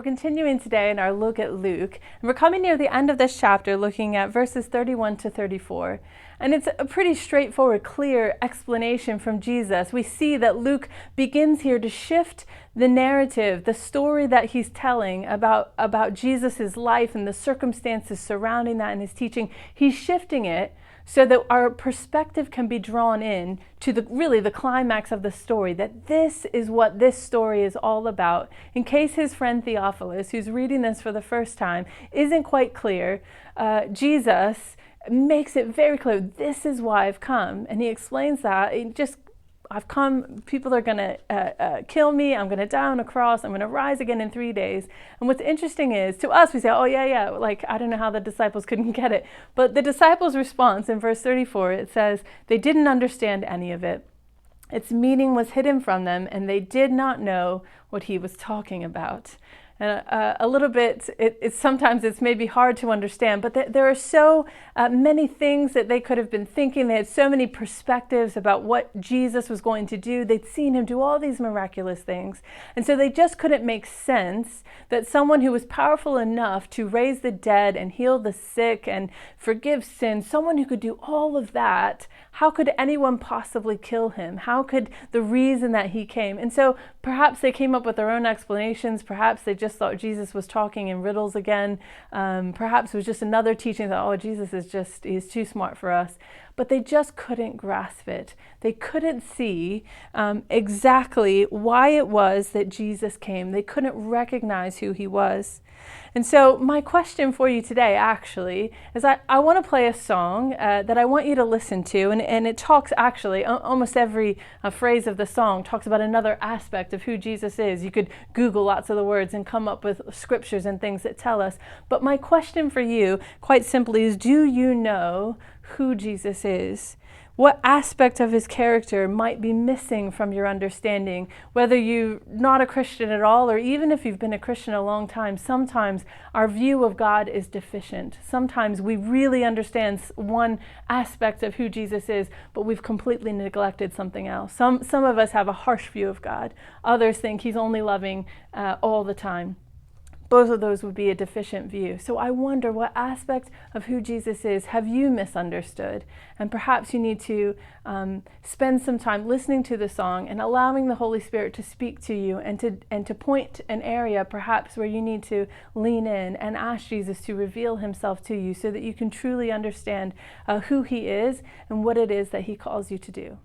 continuing today in our look at Luke, and we're coming near the end of this chapter looking at verses 31 to 34. And it's a pretty straightforward, clear explanation from Jesus. We see that Luke begins here to shift the narrative, the story that he's telling about Jesus' life and the circumstances surrounding that and his teaching. He's shifting it so that our perspective can be drawn in to the climax of the story, that this is what this story is all about. In case his friend Theophilus, who's reading this for the first time, isn't quite clear, Jesus makes it very clear, this is why I've come. And he explains that, I've come, people are going to kill me, I'm going to die on a cross, I'm going to rise again in 3 days. And what's interesting is, to us, we say, oh yeah, like, I don't know how the disciples couldn't get it. But the disciples' response in verse 34, it says, they didn't understand any of it. Its meaning was hidden from them, and they did not know what he was talking about. And a little bit, sometimes it's maybe hard to understand, but there are so many things that they could have been thinking. They had so many perspectives about what Jesus was going to do. They'd seen him do all these miraculous things. And so they just couldn't make sense that someone who was powerful enough to raise the dead and heal the sick and forgive sins, someone who could do all of that, how could anyone possibly kill him? How could the reason that he came? And so perhaps they came up with their own explanations. Perhaps they just thought Jesus was talking in riddles again. Perhaps it was just another teaching that, oh, Jesus he's too smart for us. But they just couldn't grasp it. They couldn't see exactly why it was that Jesus came. They couldn't recognize who he was. And so my question for you today, actually, is I want to play a song that I want you to listen to. And it talks, actually, almost every phrase of the song talks about another aspect of who Jesus is. You could Google lots of the words and come up with scriptures and things that tell us. But my question for you, quite simply, is do you know who Jesus is? What aspect of his character might be missing from your understanding? Whether you're not a Christian at all, or even if you've been a Christian a long time, sometimes our view of God is deficient. Sometimes we really understand one aspect of who Jesus is, but we've completely neglected something else. Some of us have a harsh view of God. Others think he's only loving all the time. Both of those would be a deficient view. So I wonder, what aspect of who Jesus is have you misunderstood? And perhaps you need to spend some time listening to the song and allowing the Holy Spirit to speak to you and to point an area perhaps where you need to lean in and ask Jesus to reveal himself to you so that you can truly understand who he is and what it is that he calls you to do.